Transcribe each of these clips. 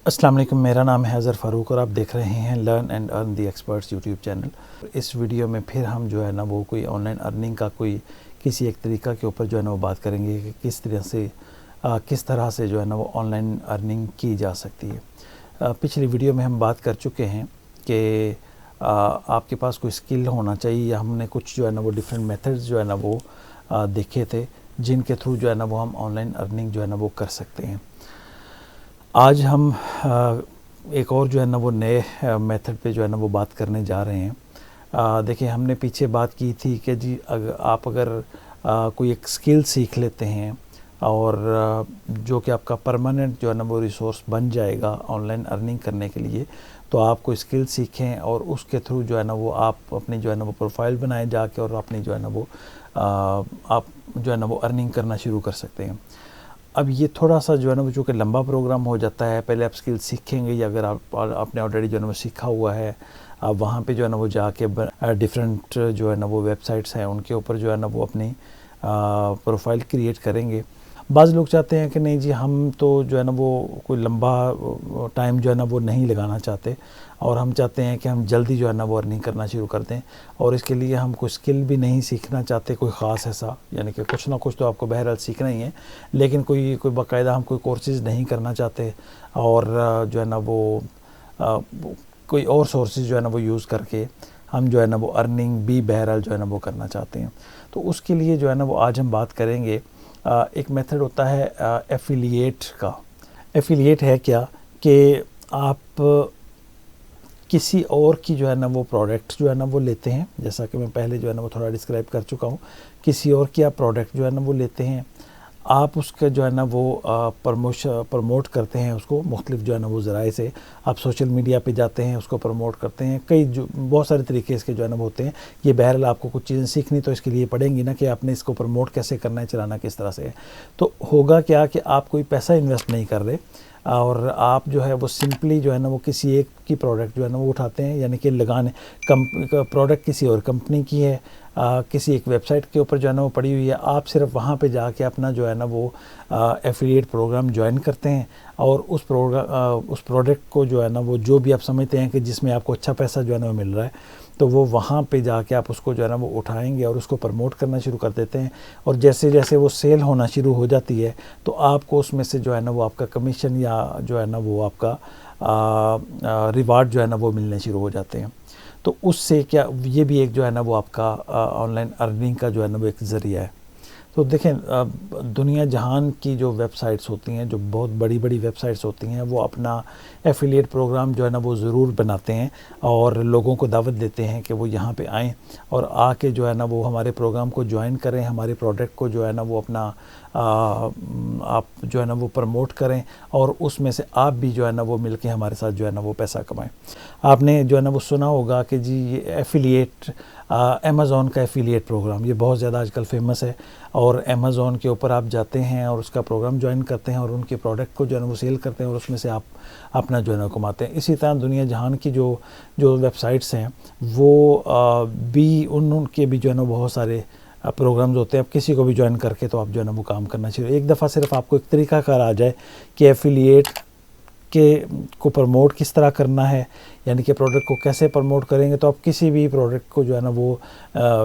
السلام علیکم، میرا نام ہے حضر فاروق اور آپ دیکھ رہے ہیں learn and earn the experts YouTube channel. اس ویڈیو میں پھر ہم جو ہے نا وہ کوئی آن لائن ارننگ کا کسی ایک طریقہ کے اوپر جو ہے نا وہ بات کریں گے کہ کس طرح سے جو ہے نا وہ آن لائن ارننگ کی جا سکتی ہے۔ پچھلی ویڈیو میں ہم بات کر چکے ہیں کہ آپ کے پاس کوئی اسکل ہونا چاہیے، یا ہم نے کچھ جو ہے نا وہ ڈیفرنٹ میتھڈز جو ہے نا وہ دیکھے تھے جن کے تھرو جو ہے نا وہ ہم آن لائن ارننگ جو ہے نا وہ کر سکتے ہیں۔ آج ہم ایک اور جو ہے نا وہ نئے میتھڈ پہ جو ہے نا وہ بات کرنے جا رہے ہیں۔ دیکھیں، ہم نے پیچھے بات کی تھی کہ جی آپ اگر کوئی ایک اسکل سیکھ لیتے ہیں اور جو کہ آپ کا پرماننٹ جو ہے نا وہ ریسورس بن جائے گا آن لائن ارننگ کرنے کے لیے، تو آپ کوئی اسکل سیکھیں اور اس کے تھرو جو ہے نا وہ آپ اپنی جو ہے نا وہ پروفائل بنائیں جا کے، اور اپنی جو ہے نا وہ آپ جو ہے نا وہ ارننگ کرنا شروع کر سکتے ہیں۔ اب یہ تھوڑا سا جو ہے نا وہ چونکہ لمبا پروگرام ہو جاتا ہے، پہلے آپ اسکل سیکھیں گے، یا اگر آپ نے آلریڈی جو ہے نا وہ سیکھا ہوا ہے، آپ وہاں پہ جو ہے نا وہ جا کے ڈفرینٹ جو ہے نا وہ ویب سائٹس ہیں ان کے اوپر جو ہے نا وہ اپنی پروفائل کریٹ کریں گے۔ بعض لوگ چاہتے ہیں کہ نہیں جی، ہم تو جو ہے نا وہ کوئی لمبا ٹائم جو ہے نا وہ نہیں لگانا چاہتے، اور ہم چاہتے ہیں کہ ہم جلدی جو ہے نا وہ ارننگ کرنا شروع کر دیں، اور اس کے لیے ہم کوئی اسکل بھی نہیں سیکھنا چاہتے کوئی خاص ایسا، یعنی کہ کچھ نہ کچھ تو آپ کو بہرحال سیکھنا ہی ہے، لیکن کوئی باقاعدہ ہم کوئی کورسز نہیں کرنا چاہتے، اور جو ہے نا وہ کوئی اور سورسز جو ہے نا وہ یوز کر کے ہم جو ہے نا وہ ارننگ بھی بہرحال جو ہے نا وہ کرنا چاہتے ہیں۔ تو اس کے لیے جو ہے نا وہ آج ہم بات کریں گے۔ ایک میتھڈ ہوتا ہے ایفیلیٹ کا۔ ایفیلیٹ ہے کیا کہ آپ کسی اور کی جو ہے نا وہ پروڈکٹ جو ہے نا وہ لیتے ہیں، جیسا کہ میں پہلے جو ہے نا وہ تھوڑا ڈسکرائب کر چکا ہوں، کسی اور کی آپ پروڈکٹ جو ہے نا وہ لیتے ہیں، آپ اس کا جو ہے نا وہ پروموٹ کرتے ہیں، اس کو مختلف جو ہے نا وہ ذرائع سے آپ سوشل میڈیا پہ جاتے ہیں، اس کو پروموٹ کرتے ہیں، بہت سارے طریقے اس کے جو ہے نا وہ ہوتے ہیں۔ یہ بہرحال آپ کو کچھ چیزیں سیکھنی تو اس کے لیے پڑیں گی نا، کہ آپ نے اس کو پروموٹ کیسے کرنا ہے، چلانا کس طرح سے ہے۔ تو ہوگا کیا کہ آپ کوئی پیسہ انویسٹ نہیں کر رہے، اور آپ جو ہے وہ سمپلی جو ہے نا وہ کسی ایک کی پروڈکٹ جو ہے نا وہ اٹھاتے ہیں، یعنی کہ پروڈکٹ کسی اور کمپنی کی ہے، کسی ایک ویب سائٹ کے اوپر جو ہے نا وہ پڑی ہوئی ہے، آپ صرف وہاں پہ جا کے اپنا جو ہے نا وہ ایفیلیٹ پروگرام جوائن کرتے ہیں، اور اس پروڈکٹ کو جو ہے نا وہ جو بھی آپ سمجھتے ہیں کہ جس میں آپ کو اچھا پیسہ جو ہے نا وہ مل رہا ہے، تو وہ وہاں پہ جا کے آپ اس کو جو ہے نا وہ اٹھائیں گے اور اس کو پروموٹ کرنا شروع کر دیتے ہیں، اور جیسے جیسے وہ سیل ہونا شروع ہو جاتی ہے تو آپ کو اس میں سے جو ہے نا وہ آپ کا کمیشن یا جو ہے نا وہ آپ کا ریوارڈ جو ہے نا وہ ملنے شروع ہو جاتے ہیں۔ تو اس سے کیا، یہ بھی ایک جو ہے نا وہ آپ کا آن لائن ارننگ کا جو ہے نا وہ ایک ذریعہ ہے۔ تو دیکھیں، دنیا جہان کی جو ویب سائٹس ہوتی ہیں، جو بہت بڑی بڑی ویب سائٹس ہوتی ہیں، وہ اپنا ایفیلیٹ پروگرام جو ہے نا وہ ضرور بناتے ہیں، اور لوگوں کو دعوت دیتے ہیں کہ وہ یہاں پہ آئیں اور آ کے جو ہے نا وہ ہمارے پروگرام کو جوائن کریں، ہمارے پروڈکٹ کو جو ہے نا وہ اپنا آپ جو ہے نا وہ پروموٹ کریں، اور اس میں سے آپ بھی جو ہے نا وہ مل کے ہمارے ساتھ جو ہے نا وہ پیسہ کمائیں۔ آپ نے جو ہے نا وہ سنا ہوگا کہ جی یہ ایفیلیٹ، امیزون کا ایفیلیٹ پروگرام یہ بہت زیادہ آج کل فیمس ہے، اور امیزون کے اوپر آپ جاتے ہیں اور اس کا پروگرام جوائن کرتے ہیں، اور ان کے پروڈکٹ کو جو ہے نا وہ سیل کرتے ہیں، اور اس میں سے آپ اپنا جو ہے نا کماتے ہیں۔ اسی طرح دنیا جہان کی جو ویب سائٹس ہیں، وہ بھی ان کے بھی جو ہے نا بہت سارے پروگرامز ہوتے ہیں۔ آپ کسی کو بھی جوائن کر کے تو آپ جو ہے نا وہ کام کرنا چاہیے۔ ایک دفعہ صرف آپ کو ایک طریقہ کار آ جائے کہ ایفیلیٹ کو پروموٹ کس طرح کرنا ہے، یعنی کہ پروڈکٹ کو کیسے پروموٹ کریں گے، تو آپ کسی بھی پروڈکٹ کو جو ہے نا وہ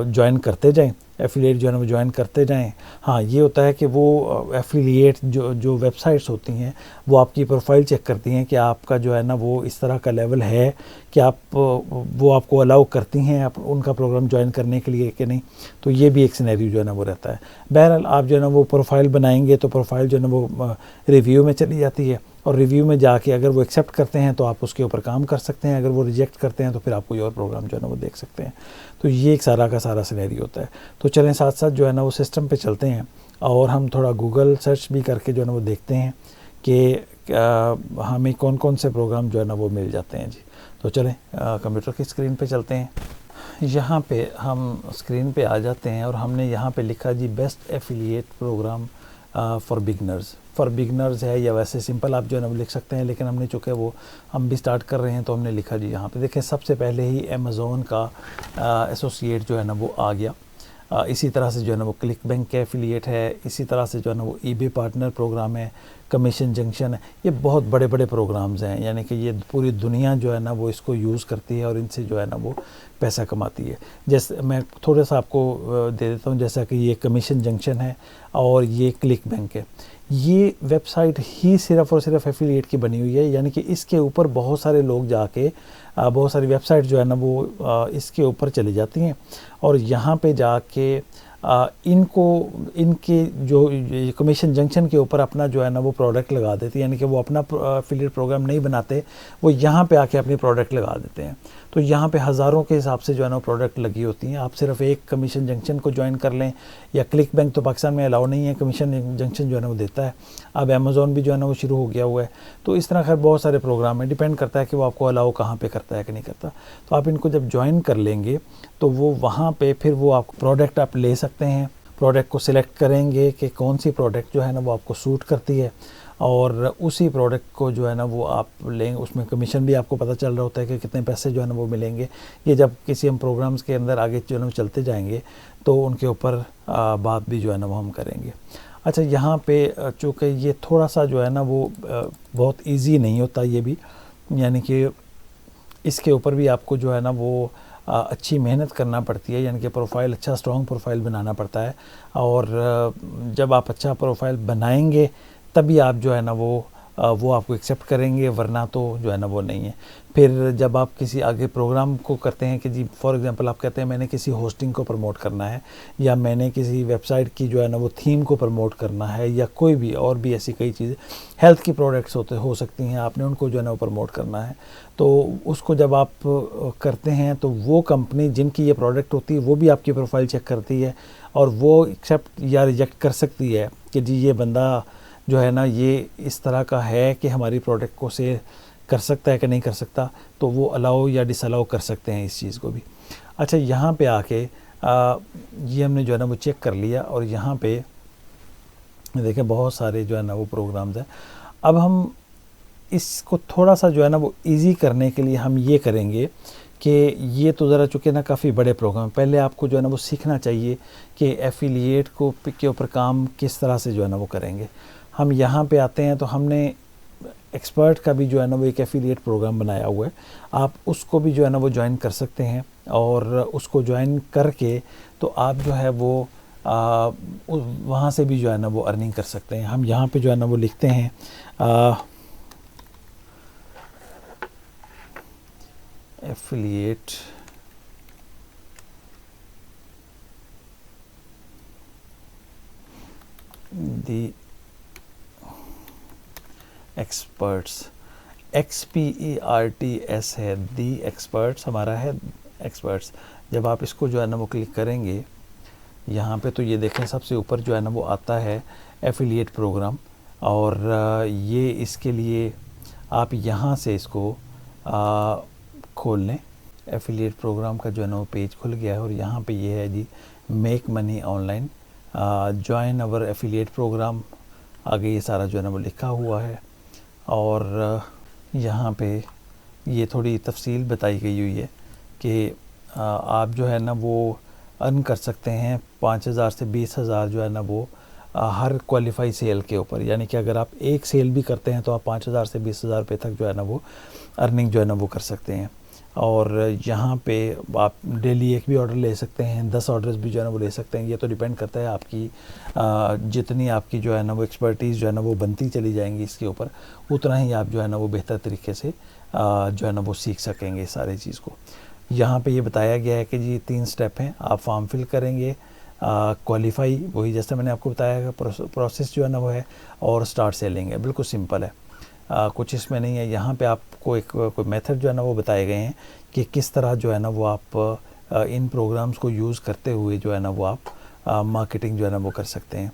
جوائن کرتے جائیں، ایفیلیٹ جو ہے نا وہ جوائن کرتے جائیں۔ ہاں، یہ ہوتا ہے کہ وہ ایفیلیٹ جو ویب سائٹس ہوتی ہیں، وہ آپ کی پروفائل چیک کرتی ہیں کہ آپ کا جو ہے نا وہ اس طرح کا لیول ہے کہ وہ آپ کو الاؤ کرتی ہیں ان کا پروگرام جوائن کرنے کے لیے کہ نہیں۔ تو یہ بھی ایک سینیریو جو ہے نا وہ رہتا ہے۔ بہرحال آپ جو ہے نا وہ پروفائل بنائیں گے، تو پروفائل جو ہے نا وہ ریویو میں چلی جاتی ہے، اور ریویو میں جا کے اگر وہ ایکسیپٹ کرتے ہیں تو آپ اس کے اوپر کام کر سکتے ہیں، اگر وہ ریجیکٹ کرتے ہیں تو پھر آپ کوئی اور پروگرام جو ہے نا وہ دیکھ سکتے ہیں۔ تو یہ ایک سارا کا سارا سینیریو ہوتا ہے۔ تو چلیں ساتھ ساتھ جو ہے نا وہ سسٹم پہ چلتے ہیں، اور ہم تھوڑا گوگل سرچ بھی کر کے جو ہے نا وہ دیکھتے ہیں کہ ہمیں کون کون سے پروگرام جو ہے نا وہ مل جاتے ہیں۔ جی تو چلیں کمپیوٹر کی اسکرین پہ چلتے ہیں۔ یہاں پہ ہم اسکرین پہ آ جاتے ہیں، اور ہم نے یہاں پہ لکھا جی best affiliate program for beginners ہے، یا ویسے سمپل آپ جو ہے نا وہ لکھ سکتے ہیں، لیکن ہم نے چونکہ وہ ہم بھی سٹارٹ کر رہے ہیں تو ہم نے لکھا جی یہاں پہ دیکھیں سب سے پہلے ہی امیزون کا ایسوسیٹ جو ہے نا وہ آ گیا۔ اسی طرح سے جو ہے نا وہ کلک بینک کے ایفیلیٹ ہے، اسی طرح سے جو ہے نا وہ ای بے پارٹنر پروگرام ہے، کمیشن جنکشن ہے. یہ بہت بڑے بڑے پروگرامز ہیں، یعنی کہ یہ پوری دنیا جو ہے نا وہ اس کو یوز کرتی ہے اور ان سے جو ہے نا وہ پیسہ کماتی ہے. جیسے میں تھوڑا سا آپ کو دے دیتا ہوں، جیسا کہ یہ کمیشن جنکشن ہے اور یہ کلک بینک ہے. یہ ویب سائٹ ہی صرف اور صرف ایفیلیٹ کی بنی ہوئی ہے، یعنی کہ اس کے اوپر بہت سارے لوگ جا کے بہت ساری ویب سائٹ جو ہے نا وہ اس کے اوپر چلی جاتی ہیں اور یہاں پہ جا کے ان کے جو کمیشن جنکشن کے اوپر اپنا جو ہے نا وہ پروڈکٹ لگا دیتے ہیں، یعنی کہ وہ اپنا ایفیلیٹ پروگرام نہیں بناتے، وہ یہاں پہ آ کے اپنی پروڈکٹ لگا دیتے ہیں. تو یہاں پہ ہزاروں کے حساب سے جو ہے نا پروڈکٹ لگی ہوتی ہیں. آپ صرف ایک کمیشن جنکشن کو جوائن کر لیں، یا کلک بینک تو پاکستان میں الاؤ نہیں ہے، کمیشن جنکشن جو ہے نا وہ دیتا ہے. اب امیزون بھی جو ہے نا وہ شروع ہو گیا ہوا ہے. تو اس طرح خیر بہت سارے پروگرام ہیں، ڈیپینڈ کرتا ہے کہ وہ آپ کو الاؤ کہاں پہ کرتا ہے کہ نہیں کرتا. تو آپ ان کو جب جوائن کر لیں گے تو وہ وہاں پہ پھر وہ آپ پروڈکٹ آپ لے سکتے ہیں. پروڈکٹ کو سلیکٹ کریں گے کہ کون سی پروڈکٹ جو ہے نا وہ آپ کو سوٹ کرتی ہے، اور اسی پروڈکٹ کو جو ہے نا وہ آپ لیں. اس میں کمیشن بھی آپ کو پتہ چل رہا ہوتا ہے کہ کتنے پیسے جو ہے نا وہ ملیں گے. یہ جب کسی ہم پروگرامز کے اندر آگے جو ہے نا چلتے جائیں گے تو ان کے اوپر بات بھی جو ہے نا وہ ہم کریں گے. اچھا، یہاں پہ چونکہ یہ تھوڑا سا جو ہے نا وہ بہت ایزی نہیں ہوتا یہ بھی، یعنی کہ اس کے اوپر بھی آپ کو جو ہے نا وہ اچھی محنت کرنا پڑتی ہے، یعنی کہ پروفائل اچھا اسٹرانگ پروفائل بنانا پڑتا ہے. اور جب آپ اچھا پروفائل بنائیں گے تبھی آپ جو ہے نا وہ آپ کو ایکسیپٹ کریں گے، ورنہ تو جو ہے نا وہ نہیں ہے. پھر جب آپ کسی آگے پروگرام کو کرتے ہیں کہ جی فار ایگزامپل آپ کہتے ہیں میں نے کسی ہوسٹنگ کو پروموٹ کرنا ہے، یا میں نے کسی ویب سائٹ کی جو ہے نا وہ تھیم کو پروموٹ کرنا ہے، یا کوئی بھی اور بھی ایسی کئی چیزیں، ہیلتھ کی پروڈکٹس ہو سکتی ہیں، آپ نے ان کو جو ہے نا وہ پروموٹ کرنا ہے. تو اس کو جب آپ کرتے ہیں تو وہ کمپنی جن کی یہ پروڈکٹ ہوتی ہے وہ بھی آپ کی پروفائل چیک کرتی ہے، اور وہ ایکسیپٹ یا ریجیکٹ کر سکتی ہے کہ جی یہ بندہ جو ہے نا یہ اس طرح کا ہے کہ ہماری پروڈکٹ کو سیل کر سکتا ہے کہ نہیں کر سکتا. تو وہ الاؤ یا ڈس الاؤ کر سکتے ہیں اس چیز کو بھی. اچھا، یہاں پہ آ کے یہ ہم نے جو ہے نا وہ چیک کر لیا، اور یہاں پہ دیکھیں بہت سارے جو ہے نا وہ پروگرامز ہیں. اب ہم اس کو تھوڑا سا جو ہے نا وہ ایزی کرنے کے لیے ہم یہ کریں گے کہ یہ تو ذرا چونکہ نا کافی بڑے پروگرام، پہلے آپ کو جو ہے نا وہ سیکھنا چاہیے کہ ایفیلیٹ کے اوپر کام کس طرح سے جو ہے نا وہ کریں گے. ہم یہاں پہ آتے ہیں تو ہم نے ایکسپرٹ کا بھی جو ہے نا وہ ایک ایفیلیٹ پروگرام بنایا ہوا ہے. آپ اس کو بھی جو ہے نا وہ جوائن کر سکتے ہیں، اور اس کو جوائن کر کے تو آپ جو ہے وہ وہاں سے بھی جو ہے نا وہ ارننگ کر سکتے ہیں. ہم یہاں پہ جو ہے نا وہ لکھتے ہیں ایفیلیٹ دی ایکسپرٹس، XPERTS ہے، دی ایکسپرٹس ہمارا ہے ایکسپرٹس. جب آپ اس کو جو ہے نا وہ کلک کریں گے یہاں پہ تو یہ دیکھیں سب سے اوپر جو ہے نا وہ آتا ہے ایفیلیٹ پروگرام، اور یہ اس کے لیے آپ یہاں سے اس کو کھول لیں. ایفیلیٹ پروگرام کا جو ہے نا وہ پیج کھل گیا ہے، اور یہاں پہ یہ ہے جی make money online, join اور ایفیلیٹ پروگرام. آگے یہ سارا جو ہے نا وہ لکھا ہوا ہے، اور یہاں پہ یہ تھوڑی تفصیل بتائی گئی ہوئی ہے کہ آپ جو ہے نا وہ ارن کر سکتے ہیں 5,000 سے 20,000 جو ہے نا وہ ہر کوالیفائی سیل کے اوپر. یعنی کہ اگر آپ ایک سیل بھی کرتے ہیں تو آپ 5,000 سے 20,000 روپے تک جو ہے نا وہ ارننگ جو ہے نا وہ کر سکتے ہیں. اور یہاں پہ آپ ڈیلی ایک بھی آرڈر لے سکتے ہیں، 10 آرڈرز بھی جو ہے نا وہ لے سکتے ہیں. یہ تو ڈیپینڈ کرتا ہے آپ کی جتنی آپ کی جو ہے نا وہ ایکسپرٹیز جو ہے نا وہ بنتی چلی جائیں گی اس کے اوپر، اتنا ہی آپ جو ہے نا وہ بہتر طریقے سے جو ہے نا وہ سیکھ سکیں گے سارے چیز کو. یہاں پہ یہ بتایا گیا ہے کہ جی 3 سٹیپ ہیں. آپ فارم فل کریں گے، کوالیفائی وہی جیسے میں نے آپ کو بتایا ہے پروسیس جو ہے نا وہ ہے، اور اسٹارٹ سیلنگ ہے. بالکل سمپل ہے، کچھ اس میں نہیں ہے. یہاں پہ آپ کو ایک کوئی میتھڈ جو ہے نا وہ بتائے گئے ہیں کہ کس طرح جو ہے نا وہ آپ ان پروگرامز کو یوز کرتے ہوئے جو ہے نا وہ آپ مارکیٹنگ جو ہے نا وہ کر سکتے ہیں.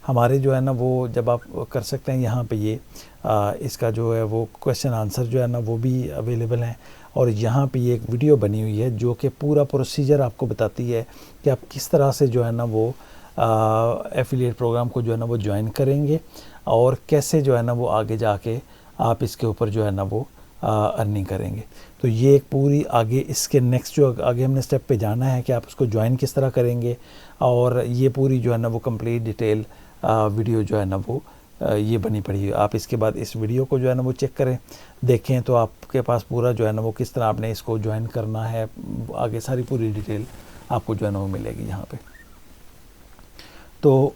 ہمارے جو ہے نا وہ جب آپ کر سکتے ہیں یہاں پہ یہ اس کا جو ہے وہ کویشچن آنسر جو ہے نا وہ بھی اویلیبل ہیں، اور یہاں پہ یہ ایک ویڈیو بنی ہوئی ہے جو کہ پورا پروسیجر آپ کو بتاتی ہے کہ آپ کس طرح سے جو ہے نا وہ ایفیلیٹ پروگرام کو جو ہے نا وہ جوائن کریں گے، اور کیسے جو ہے نا وہ آگے جا کے آپ اس کے اوپر جو ہے نا وہ ارننگ کریں گے. تو یہ ایک پوری آگے اس کے نیکسٹ جو آگے ہم نے اسٹیپ پہ جانا ہے کہ آپ اس کو جوائن کس طرح کریں گے, اور یہ پوری جو ہے نا وہ کمپلیٹ ڈیٹیل ویڈیو جو ہے نا وہ یہ بنی پڑی ہے. آپ اس کے بعد اس ویڈیو کو جو ہے نا وہ چیک کریں, دیکھیں تو آپ کے پاس پورا جو ہے نا وہ کس طرح آپ نے اس کو جوائن کرنا ہے, آگے ساری پوری ڈیٹیل آپ کو جو ہے نا وہ ملے گی یہاں پہ. تو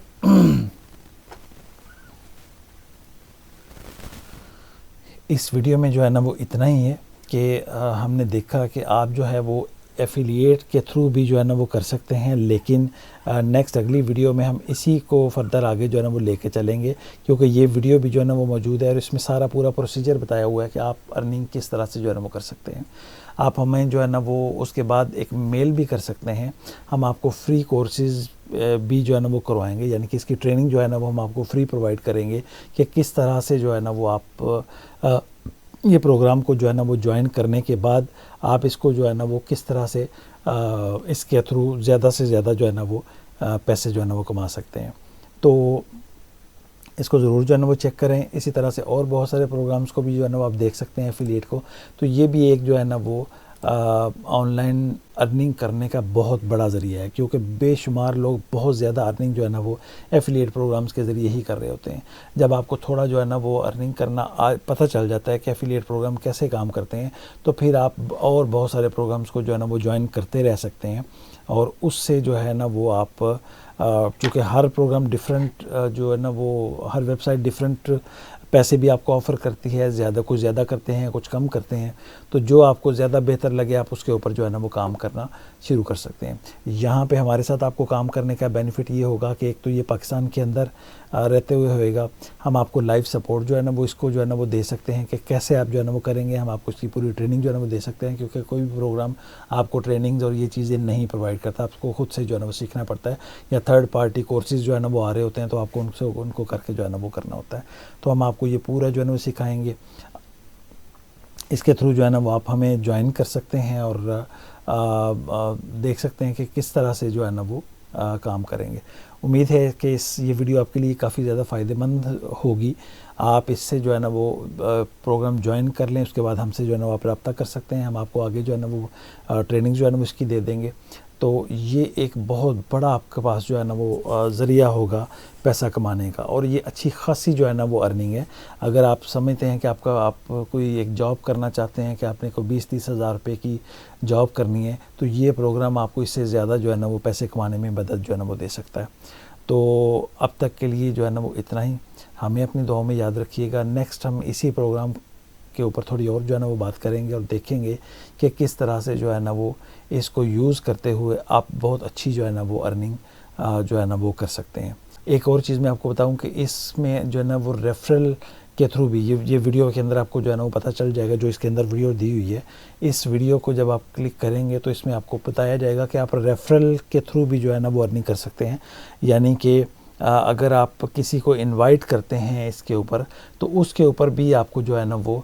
اس ویڈیو میں جو ہے نا وہ اتنا ہی ہے کہ ہم نے دیکھا کہ آپ جو ہے وہ ایفیلیٹ کے تھرو بھی جو ہے نا وہ کر سکتے ہیں, لیکن نیکسٹ اگلی ویڈیو میں ہم اسی کو فردر آگے جو ہے نا وہ لے کے چلیں گے, کیونکہ یہ ویڈیو بھی جو ہے نا وہ موجود ہے اور اس میں سارا پورا پروسیجر بتایا ہوا ہے کہ آپ ارننگ کس طرح سے جو ہے نا وہ کر سکتے ہیں. آپ ہمیں جو ہے نا وہ اس کے بعد ایک میل بھی کر سکتے ہیں, ہم آپ کو فری کورسز بھی جو ہے نا وہ کروائیں گے, یعنی کہ اس کی ٹریننگ جو ہے نا وہ ہم آپ کو فری پرووائڈ کریں گے کہ کس طرح سے جو ہے نا وہ آپ یہ پروگرام کو جو ہے نا وہ جوائن کرنے کے بعد آپ اس کو جو ہے نا وہ کس طرح سے اس کے تھرو زیادہ سے زیادہ جو ہے نا وہ پیسے جو ہے نا وہ کما سکتے ہیں. تو اس کو ضرور جو ہے نا وہ چیک کریں. اسی طرح سے اور بہت سارے پروگرامز کو بھی جو ہے نا وہ آپ دیکھ سکتے ہیں ایفیلیٹ کو. تو یہ بھی ایک جو ہے نا وہ آن لائن ارننگ کرنے کا بہت بڑا ذریعہ ہے, کیونکہ بے شمار لوگ بہت زیادہ ارننگ جو ہے نا وہ ایفیلیٹ پروگرامز کے ذریعے ہی کر رہے ہوتے ہیں. جب آپ کو تھوڑا جو ہے نا وہ ارننگ کرنا پتہ چل جاتا ہے کہ ایفیلیٹ پروگرام کیسے کام کرتے ہیں, تو پھر آپ اور بہت سارے پروگرامز کو جو ہے نا وہ جوائن کرتے رہ سکتے ہیں, اور اس سے جو ہے نا وہ آپ چونکہ ہر پروگرام ڈیفرنٹ جو ہے نا وہ ہر ویب سائٹ ڈیفرنٹ پیسے بھی آپ کو آفر کرتی ہے, کچھ زیادہ کرتے ہیں کچھ کم کرتے ہیں, تو جو آپ کو زیادہ بہتر لگے آپ اس کے اوپر جو ہے نا وہ کام کرنا شروع کر سکتے ہیں. یہاں پہ ہمارے ساتھ آپ کو کام کرنے کا بینیفٹ یہ ہوگا کہ ایک تو یہ پاکستان کے اندر رہتے ہوئے ہوئے گا, ہم آپ کو لائیو سپورٹ جو ہے نا وہ اس کو جو ہے نا وہ دے سکتے ہیں کہ کیسے آپ جو ہے نا وہ کریں گے, ہم آپ کو اس کی پوری ٹریننگ جو ہے نا وہ دے سکتے ہیں, کیونکہ کوئی بھی پروگرام آپ کو ٹریننگز اور یہ چیزیں نہیں پرووائڈ کرتا, آپ کو خود سے جو ہے نا وہ سیکھنا پڑتا ہے, یا تھرڈ پارٹی کورسز جو ہے نا وہ آ رہے ہوتے ہیں تو آپ کو ان کو کر کے جو ہے نا وہ کرنا ہوتا ہے. تو ہم آپ کو یہ پورا جو ہے نا وہ سکھائیں گے. اس کے تھرو جو ہے نا وہ آپ ہمیں جوائن کر سکتے ہیں اور دیکھ سکتے ہیں کہ کس طرح سے جو ہے نا وہ کام کریں گے. امید ہے کہ یہ ویڈیو آپ کے لیے کافی زیادہ فائدہ مند ہوگی. آپ اس سے جو ہے نا وہ پروگرام جوائن کر لیں, اس کے بعد ہم سے جو ہے نا وہ آپ رابطہ کر سکتے ہیں, ہم آپ کو آگے جو ہے نا وہ ٹریننگ جو ہے نا وہ اس کی دے دیں گے. تو یہ ایک بہت بڑا آپ کے پاس جو ہے نا وہ ذریعہ ہوگا پیسہ کمانے کا, اور یہ اچھی خاصی جو ہے نا وہ ارننگ ہے. اگر آپ سمجھتے ہیں کہ آپ کوئی ایک جاب کرنا چاہتے ہیں کہ آپ نے کوئی 20-30 ہزار روپے کی جاب کرنی ہے, تو یہ پروگرام آپ کو اس سے زیادہ جو ہے نا وہ پیسے کمانے میں مدد جو ہے نا وہ دے سکتا ہے. تو اب تک کے لیے جو ہے نا وہ اتنا ہی. ہمیں اپنی دعاؤں میں یاد رکھیے گا. نیکسٹ ہم اسی پروگرام کے اوپر تھوڑی اور جو ہے نا وہ بات کریں گے اور دیکھیں گے کہ کس طرح سے جو ہے نا وہ اس کو یوز کرتے ہوئے آپ بہت اچھی جو ہے نا وہ ارننگ جو ہے نا وہ کر سکتے ہیں. ایک اور چیز میں آپ کو بتاؤں کہ اس میں جو ہے نا وہ ریفرل کے تھرو بھی یہ ویڈیو کے اندر آپ کو جو ہے نا وہ پتہ چل جائے گا, جو اس کے اندر ویڈیو دی ہوئی ہے, اس ویڈیو کو جب آپ کلک کریں گے تو اس میں آپ کو بتایا جائے گا کہ آپ ریفرل کے تھرو بھی جو ہے نا وہ ارننگ کر سکتے ہیں. یعنی کہ اگر آپ کسی کو انوائٹ کرتے ہیں اس کے اوپر, تو اس کے اوپر بھی آپ کو جو ہے نا وہ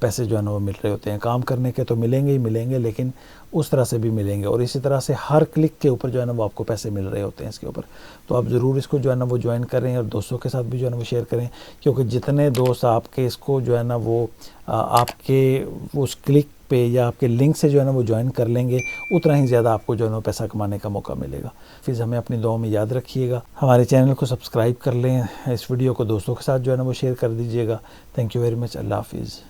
پیسے جو ہے نا وہ مل رہے ہوتے ہیں. کام کرنے کے تو ملیں گے ہی ملیں گے, لیکن اس طرح سے بھی ملیں گے, اور اسی طرح سے ہر کلک کے اوپر جو ہے نا وہ آپ کو پیسے مل رہے ہوتے ہیں اس کے اوپر. تو آپ ضرور اس کو جو ہے نا وہ جوائن کریں اور دوستوں کے ساتھ بھی جو ہے نا وہ شیئر کریں, کیونکہ جتنے دوست آپ کے اس کو جو ہے نا وہ آپ کے اس کلک پہ یا آپ کے لنک سے جو ہے نا وہ جوائن کر لیں گے, اتنا ہی زیادہ آپ کو جو ہے نا پیسہ کمانے کا موقع ملے گا. پھر ہمیں اپنی دعاؤں میں یاد رکھیے گا. ہمارے چینل کو سبسکرائب کر لیں, اس ویڈیو کو دوستوں کے ساتھ جو ہے نا وہ شیئر کر دیجیے گا. Thank you very much. اللہ حافظ.